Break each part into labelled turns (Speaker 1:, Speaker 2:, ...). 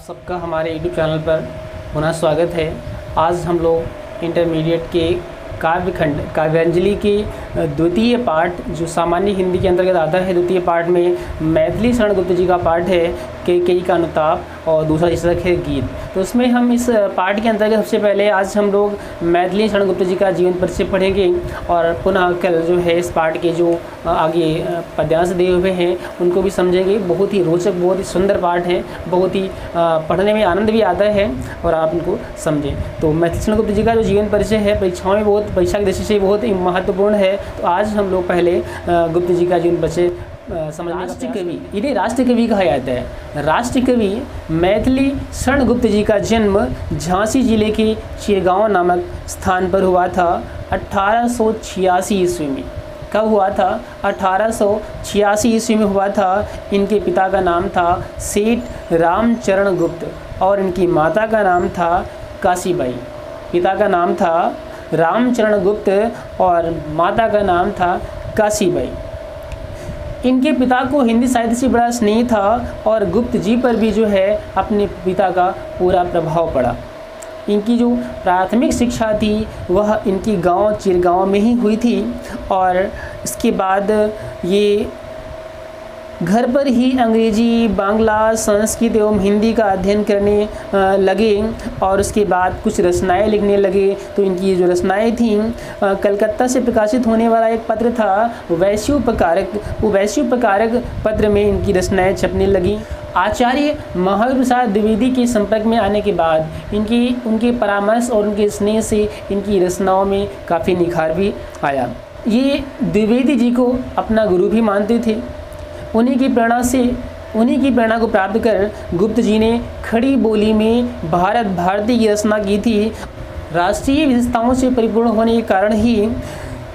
Speaker 1: सबका हमारे YouTube channel पर पुनः स्वागत है। आज हम लोग इंटरमीडिएट के काव्यखंड काव्यांजलि के द्वितीय पाठ जो सामान्य हिंदी के अंतर्गत आता है, द्वितीय पाठ में मैथिली शरण गुप्त जी का पाठ है कई का अनुताप और दूसरा शीर्षक है गीत। तो उसमें हम इस पाठ के अंतर्गत सबसे पहले आज हम लोग मैथिली शरण गुप्त जी का जीवन परिचय पढ़ेंगे और पुनः कल जो है इस पाठ के जो आगे पद्यांश दिए हुए हैं उनको भी समझेंगे। बहुत ही रोचक, बहुत ही सुंदर पाठ है, बहुत ही पढ़ने में आनंद भी आता है और आप उनको समझें। तो मैथिली शरण गुप्त जी का जो जीवन परिचय है परीक्षाओं में परीक्षा की दृष्टि से बहुत ही महत्वपूर्ण है। तो आज हम लोग पहले गुप्त जी का जीवन परिचय समझने। राष्ट्र कवि, इन्हें राष्ट्र कवि कहा जाता है। राष्ट्र कवि मैथिली शरण गुप्त जी का जन्म झांसी जिले के चिरगांव नामक स्थान पर हुआ था 1886 ईस्वी में। कब हुआ था? 1886 ईस्वी में हुआ था। इनके पिता का नाम था सेठ रामचरण गुप्त और इनकी माता का नाम था काशीबाई। पिता का नाम था रामचरण गुप्त और माता का नाम था काशीबाई। इनके पिता को हिंदी साहित्य से बड़ा स्नेह था और गुप्त जी पर भी जो है अपने पिता का पूरा प्रभाव पड़ा। इनकी जो प्राथमिक शिक्षा थी वह इनकी गांव चिरगांव में ही हुई थी और इसके बाद ये घर पर ही अंग्रेजी, बांग्ला, संस्कृत एवं हिंदी का अध्ययन करने लगे और उसके बाद कुछ रचनाएं लिखने लगे। तो इनकी जो रचनाएं थीं कलकत्ता से प्रकाशित होने वाला एक पत्र था वैश्योपकारक, वो वैश्योपकारक पत्र में इनकी रचनाएं छपने लगी। आचार्य महावीर प्रसाद द्विवेदी के संपर्क में आने के बाद उनके परामर्श और उनके स्नेह से इनकी रचनाओं में काफ़ी निखार भी आया। ये द्विवेदी जी को अपना गुरु भी मानते थे। उन्हीं की प्रेरणा को प्राप्त कर गुप्त जी ने खड़ी बोली में भारत भारती की रचना की थी। राष्ट्रीय विशेषताओं से परिपूर्ण होने के कारण ही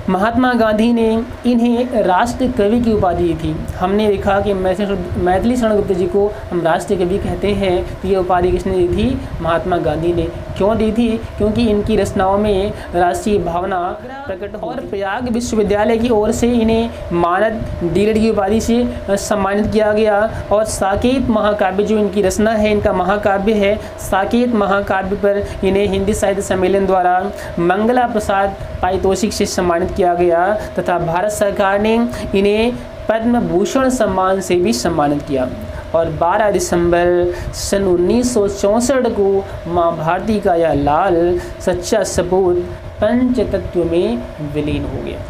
Speaker 1: महात्मा गांधी ने इन्हें राष्ट्र कवि की उपाधि दी थी। हमने देखा कि मैथिली शरण गुप्त जी को हम राष्ट्र कवि कहते हैं। तो ये उपाधि किसने दी थी? महात्मा गांधी ने। क्यों दी थी? क्योंकि इनकी रचनाओं में राष्ट्रीय भावना प्रकट हो। और प्रयाग विश्वविद्यालय की ओर से इन्हें मानद डीलिट की उपाधि से सम्मानित किया गया। और साकेत महाकाव्य जो इनकी रचना है, इनका महाकाव्य है, साकेत महाकाव्य पर इन्हें हिंदी साहित्य सम्मेलन द्वारा मंगला प्रसाद पारितोषिक से सम्मानित किया गया तथा भारत सरकार ने इन्हें पद्म भूषण सम्मान से भी सम्मानित किया। और 12 दिसंबर सन 1964 को माँ भारती का यह लाल सच्चा सपूत पंचतत्व में विलीन हो गया।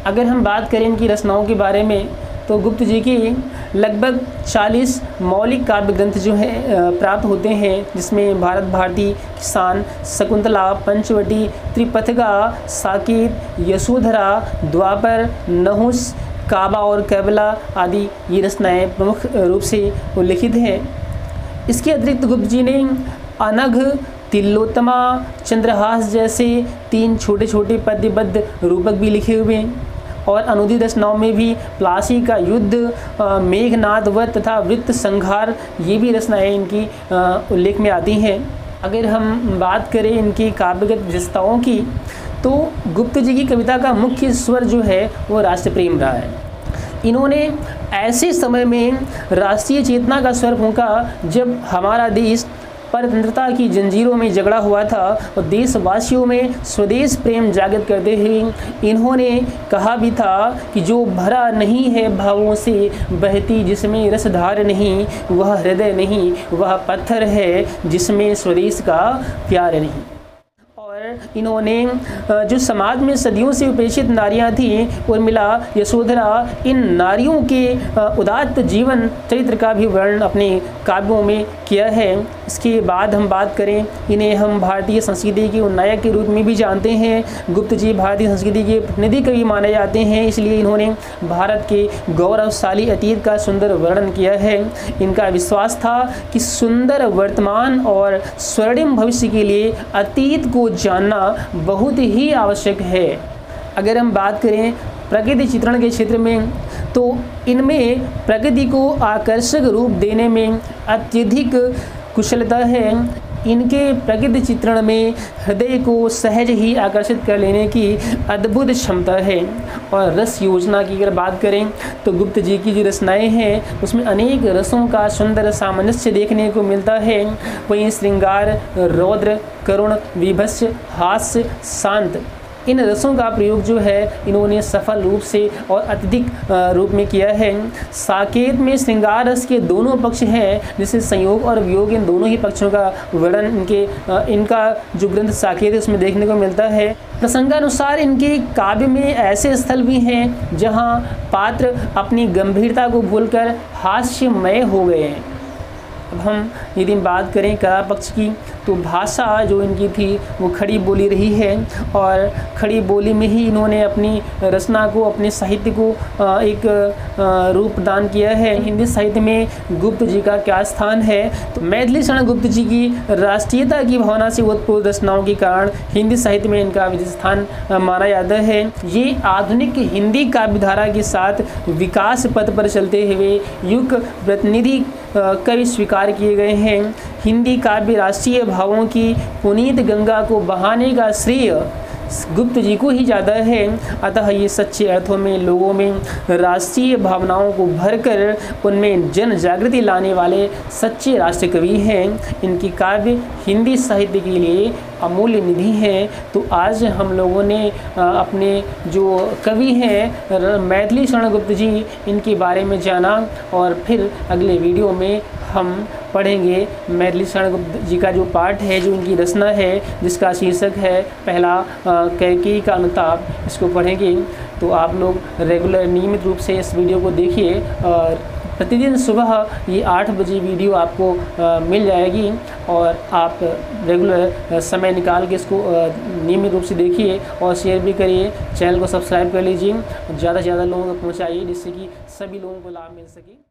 Speaker 1: अगर हम बात करें इनकी रचनाओं के बारे में तो गुप्त जी की लगभग 40 मौलिक काव्य ग्रंथ जो हैं प्राप्त होते हैं, जिसमें भारत भारती, किसान, शकुंतला, पंचवटी, त्रिपथगा, साकेत, यशोधरा, द्वापर, नहुस, काबा और कैबला आदि ये रचनाएं प्रमुख रूप से उल्लिखित हैं। इसके अतिरिक्त गुप्त जी ने अनघ, तिलोत्तमा, चंद्रहास जैसे 3 छोटे छोटे पद्यबद्ध रूपक भी लिखे हुए हैं। और अनुदित रचनाओं में भी प्लासी का युद्ध, मेघनाद वध तथा वृत्त संहार ये भी रचनाएं इनकी उल्लेख में आती हैं। अगर हम बात करें इनकी काव्यगत विशेषताओं की तो गुप्त जी की कविता का मुख्य स्वर जो है वो राष्ट्र प्रेम रहा है। इन्होंने ऐसे समय में राष्ट्रीय चेतना का स्वर फूंका जब हमारा देश परतंत्रता की जंजीरों में जकड़ा हुआ था और देशवासियों में स्वदेश प्रेम जागृत करते हुए इन्होंने कहा भी था कि जो भरा नहीं है भावों से बहती जिसमें रसधार नहीं, वह हृदय नहीं, वह पत्थर है जिसमें स्वदेश का प्यार नहीं। इन्होंने जो समाज में सदियों से उपेक्षित नारियां थीं, उर्मिला, यशोधरा, इन नारियों के उदात्त जीवन चरित्र का भी वर्णन अपने काव्यों में किया है। इसके बाद हम बात करें, इन्हें हम भारतीय संस्कृति के नायक के रूप में भी जानते हैं। गुप्त जी भारतीय संस्कृति के प्रतिनिधि कवि माने जाते हैं, इसलिए इन्होंने भारत के गौरवशाली अतीत का सुंदर वर्णन किया है। इनका विश्वास था कि सुंदर वर्तमान और स्वर्णिम भविष्य के लिए अतीत को जानना बहुत ही आवश्यक है। अगर हम बात करें प्रकृति चित्रण के क्षेत्र में तो इनमें प्रकृति को आकर्षक रूप देने में अत्यधिक कुशलता है। इनके प्रकृति चित्रण में हृदय को सहज ही आकर्षित कर लेने की अद्भुत क्षमता है। और रस योजना की अगर बात करें तो गुप्त जी की जो रचनाएं हैं उसमें अनेक रसों का सुंदर सामंजस्य देखने को मिलता है। वहीं श्रृंगार, रौद्र, करुण, विभत्स, हास्य, शांत, इन रसों का प्रयोग जो है इन्होंने सफल रूप से और अत्यधिक रूप में किया है। साकेत में श्रृंगार रस के दोनों पक्ष हैं, जैसे संयोग और वियोग, इन दोनों ही पक्षों का वर्णन इनका जो ग्रंथ साकेत है उसमें देखने को मिलता है। प्रसंगानुसार इनके काव्य में ऐसे स्थल भी हैं जहां पात्र अपनी गंभीरता को भूलकर हास्यमय हो गए हैं। अब हम यदि बात करें कला पक्ष की तो भाषा जो इनकी थी वो खड़ी बोली रही है और खड़ी बोली में ही इन्होंने अपनी रचना को, अपने साहित्य को एक रूप प्रदान किया है। हिंदी साहित्य में गुप्त जी का क्या स्थान है, तो मैथिली शरण गुप्त जी की राष्ट्रीयता की भावना से उत्पन्न रचनाओं के कारण हिंदी साहित्य में इनका विशेष स्थान माना जाता है। ये आधुनिक हिंदी काव्यधारा के साथ विकास पथ पर चलते हुए युग प्रतिनिधि कवि स्वीकार किए गए हैं। हिंदी काव्य राष्ट्रीय भावों की पुनीत गंगा को बहाने का श्रेय गुप्त जी को ही जाता है। अतः ये सच्चे अर्थों में लोगों में राष्ट्रीय भावनाओं को भरकर उनमें जन जागृति लाने वाले सच्चे राष्ट्र कवि हैं। इनकी काव्य हिंदी साहित्य के लिए अमूल्य निधि है। तो आज हम लोगों ने अपने जो कवि हैं मैथिली शरण गुप्त जी, इनके बारे में जाना और फिर अगले वीडियो में हम पढ़ेंगे मैथिली शरण गुप्त जी का जो पाठ है, जो इनकी रचना है जिसका शीर्षक है पहला कैकेयी का अनुताप, इसको पढ़ेंगे। तो आप लोग रेगुलर नियमित रूप से इस वीडियो को देखिए और प्रतिदिन सुबह ये 8 बजे वीडियो आपको मिल जाएगी और आप रेगुलर समय निकाल के इसको नियमित रूप से देखिए और शेयर भी करिए। चैनल को सब्सक्राइब कर लीजिए, ज़्यादा से ज़्यादा लोगों को पहुँचाइए जिससे कि सभी लोगों को लाभ मिल सके।